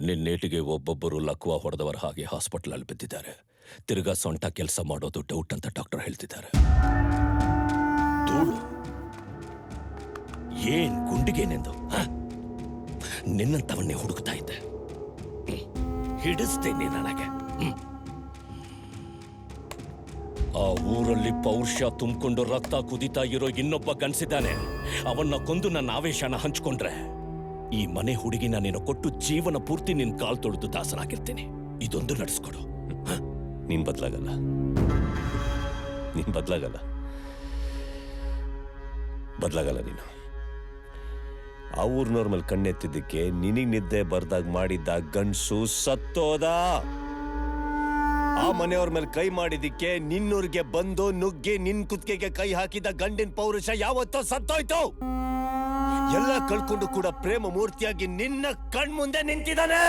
ನಿನ್ನೇಟಿಗೆ ಒಬ್ಬೊಬ್ಬರು ಲಕ್ವ ಹೊಡೆದವರ ಹಾಗೆ ಹಾಸ್ಪಿಟಲ್ ಬಿದ್ದಿದ್ದಾರೆ. ತಿರ್ಗಾ ಸೊಂಟ ಕೆಲಸ ಮಾಡೋದು ಡೌಟ್ ಅಂತ ಡಾಕ್ಟರ್ ಹೇಳ್ತಿದ್ದಾರೆ. ಏನ್ ಗುಂಡಿಗೇನೆಂದು ನಿನ್ನಂತವನ್ನೇ ಹುಡುಕ್ತಾ ಇದ್ದೆ. ಹಿಡಿಸ್ತೇನೆ ನನಗೆ. ಆ ಊರಲ್ಲಿ ಪೌರುಷ ತುಂಬಿಕೊಂಡು ರಕ್ತ ಕುದಿತಾ ಇರೋ ಇನ್ನೊಬ್ಬ ಗನ್ಸಿದ್ದಾನೆ. ಅವನ್ನ ಕೊಂದು ನನ್ನ ಆವೇಶನ ಹಂಚ್ಕೊಂಡ್ರೆ ಈ ಮನೆ ಹುಡುಗಿನ ನೀನು ಕೊಟ್ಟು ಜೀವನ ಪೂರ್ತಿ ನಿನ್ ಕಾಲ್ ತೊಳೆದು ದಾಸನಾಗಿರ್ತೀನಿ. ಇದೊಂದು ನಡೆಸ್ಕೊಡು. ನೀನ್ ಬದಲಾಗಲ್ಲ, ಬದಲಾಗಲ್ಲ ನೀನು. ಆ ಊರ್ನವ್ರ ಮೇಲೆ ಕಣ್ಣೆತ್ತಿದ್ದಕ್ಕೆ ನಿನಗ್ ನಿದ್ದೆ ಬರ್ದಾಗ ಮಾಡಿದ್ದ ಗಂಡ್ಸು ಸತ್ತೋದ. ಆ ಮನೆಯವ್ರ ಮೇಲೆ ಕೈ ಮಾಡಿದ್ದಕ್ಕೆ ನಿನ್ನೂರಿಗೆ ಬಂದು ನುಗ್ಗಿ ನಿನ್ ಕುತ್ತಿಗೆಗೆ ಕೈ ಹಾಕಿದ ಗಂಡಿನ ಪೌರುಷ ಯಾವತ್ತೋ ಸತ್ತೋಯ್ತು. ಎಲ್ಲ ಕಳ್ಕೊಂಡು ಕೂಡ ಪ್ರೇಮ ಮೂರ್ತಿಯಾಗಿ ನಿನ್ನ ಕಣ್ಮುಂದೆ ನಿಂತಿದ್ದಾನೆ.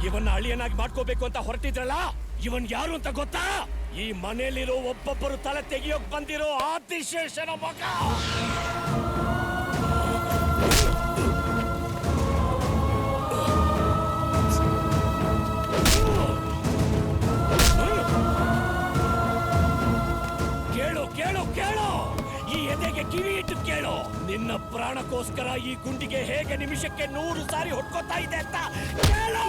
ಇವನ್ನ ಅಳಿಯನಾಗಿ ಮಾಡ್ಕೋಬೇಕು ಅಂತ ಹೊರಟಿದ್ರಲ್ಲ, ಇವನ್ ಯಾರು ಅಂತ ಗೊತ್ತಾ? ಈ ಮನೆಯಲ್ಲಿರೋ ಒಬ್ಬೊಬ್ಬರು ತಲೆ ತೆಗಿಯೋಕ್ ಬಂದಿರೋ ಆದಿಶೇಷನ ಮಗ. ಕೇಳು ಕೇಳು ಕೇಳು, ಈ ಎದೆಗೆ ಕಿವಿ ಇಟ್ಟು ಕೇಳು. ನಿನ್ನ ಪ್ರಾಣಕ್ಕೋಸ್ಕರ ಈ ಗುಂಡಿಗೆ ಹೇಗೆ ನಿಮಿಷಕ್ಕೆ 100 ಸಾರಿ ಹೊಡ್ಕೋತಾ ಇದೆ ಅಂತ ಕೇಳು.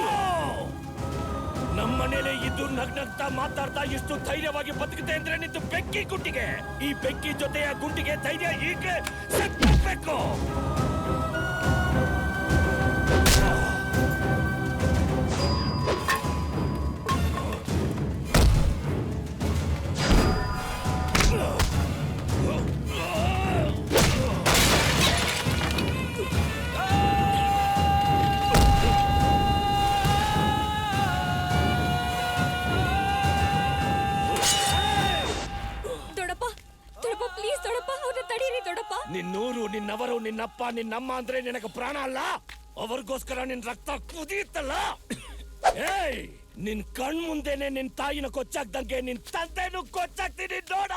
ನಮ್ಮನೇಲೆ ಇದ್ದು ನಗ್ನಗ್ತಾ ಮಾತಾಡ್ತಾ ಇಷ್ಟು ಧೈರ್ಯವಾಗಿ ಬದುಕುತ್ತೆ ಅಂದ್ರೆ ನಿಂತು ಬೆಕ್ಕಿ ಗುಂಡಿಗೆ. ಈ ಬೆಕ್ಕಿ ಜೊತೆಯ ಗುಂಡಿಗೆ ಧೈರ್ಯ ಹೀಗೆ ಸತ್ತಬೇಕು. ನಿನ್ನೂರು, ನಿನ್ನವರು, ನಿನ್ನಪ್ಪ, ನಿನ್ನಮ್ಮ ಅಂದ್ರೆ ನಿನಗೆ ಪ್ರಾಣ ಅಲ್ಲ. ಅವ್ರಿಗೋಸ್ಕರ ನಿನ್ ರಕ್ತ ಕುದಿಯುತ್ತಲ್ಲ. ಏಯ್, ನಿನ್ ಕಣ್ ಮುಂದೆನೆ ನಿನ್ ತಾಯಿನ ಕೊಚ್ಚಾಕ್ದಂಗೆ ನಿನ್ ತಂದೆನೂ ಕೊಚ್ಚಾಕ್ತೀನಿ ನೋಡ.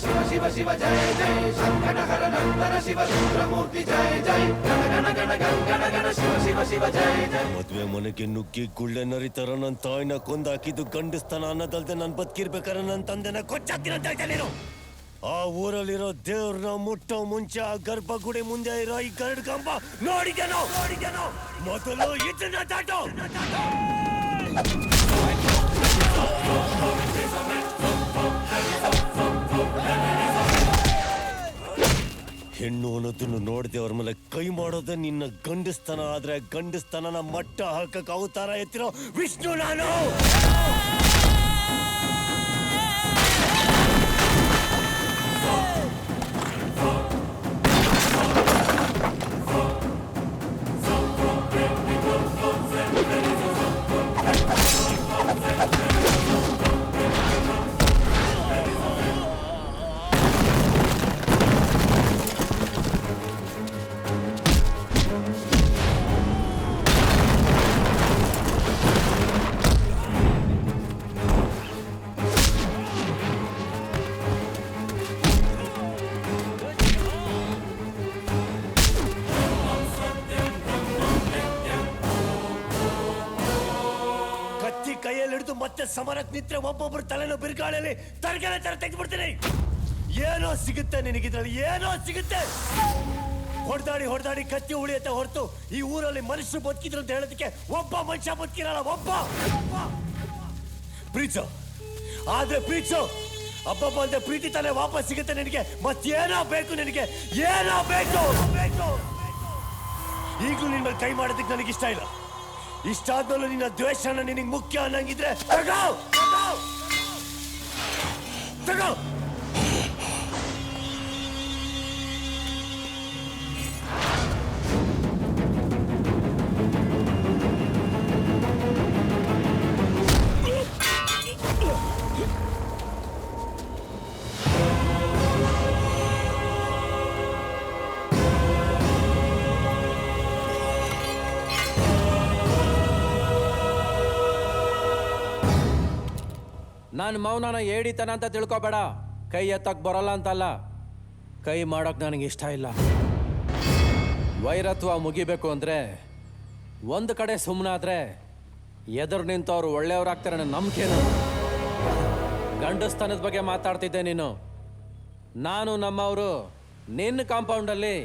ಶಿವ ಶಿವ ಶಿವ ಜಯ ಜಯ ಶಂಕರ ಹರ ನಂದನ ಶಿವ ರುದ್ರಮೂರ್ತಿ ಜಯ ಜಯ ಗಣ ಗಣ ಗಣ ಗಣ ಗಣ ಶಿವ ಶಿವ ಶಿವ ಜಯ ಜಯ. ಮದ್ವೆ ಮನೆಗೆ ನುಗ್ಗಿ ಗುಳ್ಳೆ ನರಿತರ ನನ್ನ ತಾಯಿನ ಕೊಂದಾಕಿದ್ದು ಗಂಡಸ್ತನ ಅನ್ನದಲ್ದೆ ನನ್ ಬದುಕಿರ್ಬೇಕಾದ್ರೆ ನನ್ನ ತಂದೆನ ಕೊಚ್ಚಾಕ್ತೀನಿ ಅಂತ ಹೇಳ್ತಾ ನೀನು. ಆ ಊರಲ್ಲಿರೋ ದೇವ್ರನ್ನ ಮುಟ್ಟೋ ಮುಂಚೆ ಆ ಗರ್ಭಗುಡಿ ಮುಂದೆ ಇರೋ ಈ ಗರುಡ್ ಕಂಬ ನೋಡಿದ್ಯಾನೋ? ಮೊದಲು ಇದನ್ನ ದಾಟೋ. ಹೆಣ್ಣು ಅನ್ನೋದನ್ನು ನೋಡದೆ ಅವ್ರ ಮೇಲೆ ಕೈ ಮಾಡೋದೇ ನಿನ್ನ ಗಂಡಸ್ತನ. ಆದ್ರೆ ಗಂಡಸ್ತನನ ಮಟ್ಟ ಹಾಕಕ್ ಅವತಾರ ಎತ್ತಿರೋ ವಿಷ್ಣು ನಾನು. ಕೈಯಲ್ಲಿ ಹಿಡಿದು ಮತ್ತೆ ಸಮರಕ್ಕೆ ನಿಂತ್ರೆ ಒಬ್ಬೊಬ್ಬರು ತಲೆನೋ ಬಿರುಗಾಳಿಯಲ್ಲಿ ತರಗೆಲೆ ತರ ತೆಗೆದ್ಬಿಡ್ತೀನಿ. ಏನೋ ಸಿಗುತ್ತೆ ನಿನಗಿದ್ರಲ್ಲಿ, ಏನೋ ಸಿಗುತ್ತೆ. ಹೊಡೆದಾಡಿ ಕತ್ತಿ ಉಳಿಯತ್ತೆ ಹೊರತು ಈ ಊರಲ್ಲಿ ಮನುಷ್ಯರು ಬದುಕಿದ್ರು ಅಂತ ಹೇಳೋದಕ್ಕೆ ಒಬ್ಬ ಮನುಷ್ಯ ಬದುಕಿರಲ್ಲ. ಒಬ್ಬ ಪ್ರೀತಿಸೋ, ಆದ್ರೆ ಪ್ರೀತಿಸೋ. ಅಬ್ಬಬ್ಬ ಅಂದ್ರೆ ಪ್ರೀತಿ ತಾನೇ ವಾಪಸ್ ಸಿಗುತ್ತೆ ನಿನಗೆ. ಮತ್ತೇನೋ ಬೇಕು ನಿನಗೆ, ಏನೋ ಬೇಕು. ಈಗಲೂ ನಿನ್ನ ಮೇಲೆ ಕೈ ಮಾಡೋದಕ್ಕೆ ನನಗಿಷ್ಟ ಇಲ್ಲ. ಇಷ್ಟ ಆದ್ಮೇಲೆ ನಿನ್ನ ದ್ವೇಷನ ನಿನಗೆ ಮುಖ್ಯ ಅನ್ನಂಗಿದ್ರೆ ತಗೋ. ನಾನು ಮೌನನ ಏಡಿತನ ಅಂತ ತಿಳ್ಕೊಬೇಡ. ಕೈ ಎತ್ತಕ್ ಬರಲ್ಲ ಅಂತಲ್ಲ, ಕೈ ಮಾಡಕ್ ನನಗೆ ಇಷ್ಟ ಇಲ್ಲ. ವೈರತ್ವ ಮುಗಿಬೇಕು ಅಂದ್ರೆ ಒಂದು ಕಡೆ ಸುಮ್ಮನಾದ್ರೆ ಎದುರು ನಿಂತವ್ರು ಒಳ್ಳೆಯವ್ರಾಗ್ತಾರೆ ಅನ್ನೋ ನಂಬಿಕೆನು. ಗಂಡಸ್ತನದ ಬಗ್ಗೆ ಮಾತಾಡ್ತಿದ್ದೆ ನೀನು. ನಾನು ನಮ್ಮವರು ನಿನ್ನ ಕಾಂಪೌಂಡಲ್ಲಿ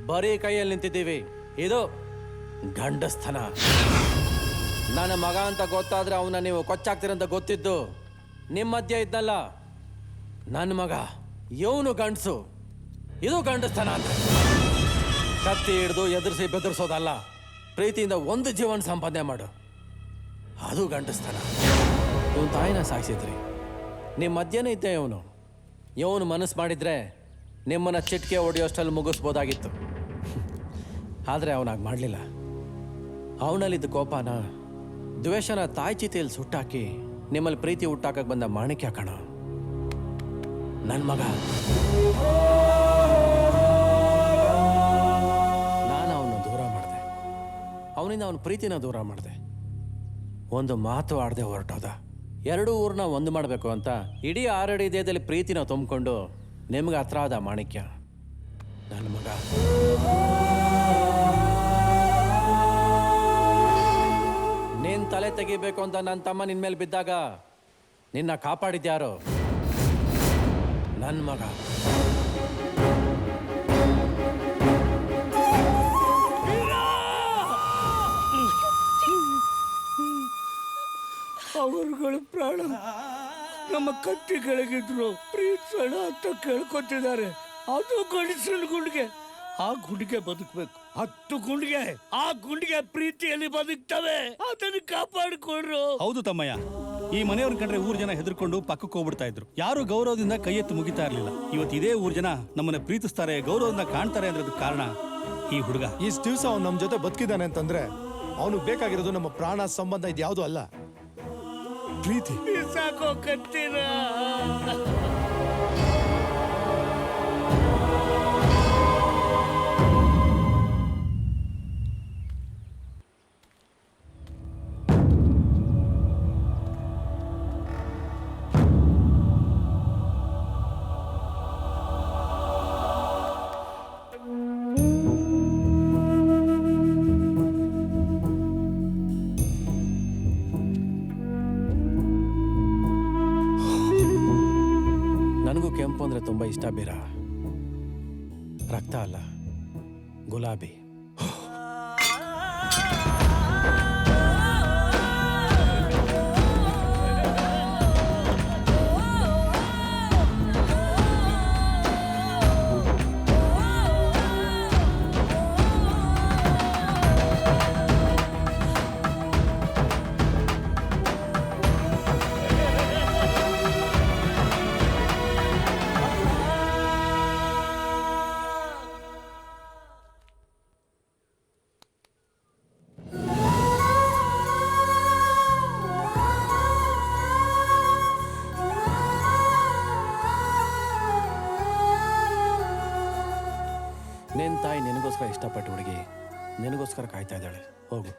ಬರೀ ಕೈಯಲ್ಲಿ ನಿಂತಿದ್ದೀವಿ. ಇದು ಗಂಡಸ್ತನ. ನನ್ನ ಮಗ ಅಂತ ಗೊತ್ತಾದ್ರೆ ಅವನ್ನ ನೀವು ಕೊಚ್ಚಾಕ್ತೀರಂತ ಗೊತ್ತಿದ್ದು ನಿಮ್ಮ ಮಧ್ಯೆ ಇದ್ನಲ್ಲ ನನ್ನ ಮಗ, ಇವನು ಗಂಡಸು. ಇದು ಗಂಡಸ್ತನ ಅಂದ್ರೆ ಕತ್ತಿ ಹಿಡ್ದು ಎದುರಿಸಿ ಬೆದರಿಸೋದಲ್ಲ, ಪ್ರೀತಿಯಿಂದ ಒಂದು ಜೀವನ ಸಂಪಾದನೆ ಮಾಡು, ಅದು ಗಂಡಸ್ತನ. ಇವನ್ ತಾಯಿನ ಸಾಯಿಸಿದ್ರಿ, ನಿಮ್ಮ ಮಧ್ಯನೇ ಇದ್ದೆ ಇವನು. ಇವನು ಮನಸ್ಸು ಮಾಡಿದ್ರೆ ನಿಮ್ಮನ್ನ ಚಿಟ್ಕೆ ಹೊಡೆಯೋಷ್ಟಲ್ಲಿ ಮುಗಿಸ್ಬೋದಾಗಿತ್ತು. ಆದರೆ ಅವನಾಗ ಮಾಡಲಿಲ್ಲ. ಅವನಲ್ಲಿದ್ದ ಕೋಪನ, ದ್ವೇಷನ ತಾಯಿ ಚಿತೆಯಲ್ಲಿ ಸುಟ್ಟಾಕಿ ನಿಮ್ಮಲ್ಲಿ ಪ್ರೀತಿ ಹುಟ್ಟಾಕಕ್ಕೆ ಬಂದ ಮಾಣಿಕ್ಯ ಕಣ ನನ್ನ ಮಗ. ನಾನು ಅವನು ದೂರ ಮಾಡಿದೆ, ಅವನಿಂದ ಅವನ ಪ್ರೀತಿನ ದೂರ ಮಾಡಿದೆ. ಒಂದು ಮಾತು ಆಡದೆ ಹೊರಟೋದ. ಎರಡೂ ಊರನ್ನ ಒಂದು ಮಾಡಬೇಕು ಅಂತ ಇಡೀ 6 ಅಡಿ ದೇಹದಲ್ಲಿ ಪ್ರೀತಿನ ತುಂಬಿಕೊಂಡು ನಿಮ್ಗೆ ಹತ್ರ ಆದ ಮಾಣಿಕ್ಯ ನನ್ನ ಮಗ. ನೀನ್ ತಲೆ ತೆಗಿಬೇಕು ಅಂತ ನನ್ನ ತಮ್ಮ ನಿನ್ ಮೇಲೆ ಬಿದ್ದಾಗ ನಿನ್ನ ಕಾಪಾಡಿದ್ಯಾರೋ? ನನ್ನ ಮಗ. ಅವರುಗಳ ಪ್ರಾಣ ನಮ್ಮ ಕತ್ತಿ ಕೆಳಗಿದ್ರು ಪ್ರೀತಿಸೋಣ ಅಂತ ಕೇಳ್ಕೊತಿದ್ದಾರೆ. ಅದು ಗಂಡಸನ ಗುಂಡಿಗೆ. ಆ ಗುಂಡಿಗೆ ಬದುಕಬೇಕು. 10 ಗುಂಡಿಗೆ, ಆ ಗುಂಡಿಗೆ ಪ್ರೀತಿಯಲ್ಲಿ ಬದುಕ್ತವೆ. ಅದನ್ನು ಕಾಪಾಡಿಕೊಂಡ್ರು. ಹೌದು ತಮ್ಮಯ್ಯ, ಈ ಮನೆಯವ್ರ ಕಂಡ್ರೆ ಊರ್ ಜನ ಹೆದರ್ಕೊಂಡು ಪಕ್ಕಕ್ಕೆ ಹೋಗ್ಬಿಡ್ತಾ ಇದ್ರು. ಯಾರು ಗೌರವದಿಂದ ಕೈ ಎತ್ತು ಮುಗಿತಾ ಇರ್ಲಿಲ್ಲ. ಇವತ್ತು ಇದೇ ಊರ್ ಜನ ನಮ್ಮನ್ನ ಪ್ರೀತಿಸ್ತಾರೆ, ಗೌರವದಿಂದ ಕಾಣ್ತಾರೆ ಅಂದ್ರೆ ಕಾರಣ ಈ ಹುಡುಗ. ಇಷ್ಟು ದಿವಸ ಅವ್ನು ನಮ್ಮ ಜೊತೆ ಬದುಕಿದ್ದಾನೆ ಅಂತಂದ್ರೆ ಅವನು ಬೇಕಾಗಿರೋದು ನಮ್ಮ ಪ್ರಾಣ ಸಂಬಂಧ ಇದ್ಯಾವುದೂ ಅಲ್ಲ, ಪ್ರೀತಿ. ಸಾಕೋ ಕತ್ತಿನ. ನನಗೂ ಕೆಂಪು ಅಂದ್ರೆ ತುಂಬಾ ಇಷ್ಟ ಬೀರ. ರಕ್ತ ಅಲ್ಲ, ಗುಲಾಬಿ. ನಿನ್ನ ತಾಯಿ ನಿನಗೋಸ್ಕರ ಇಷ್ಟಪಟ್ಟು ಹುಡುಗಿ ನಿನಗೋಸ್ಕರ ಕಾಯ್ತಾ ಇದ್ದಾಳೆ. ಹೋಗು.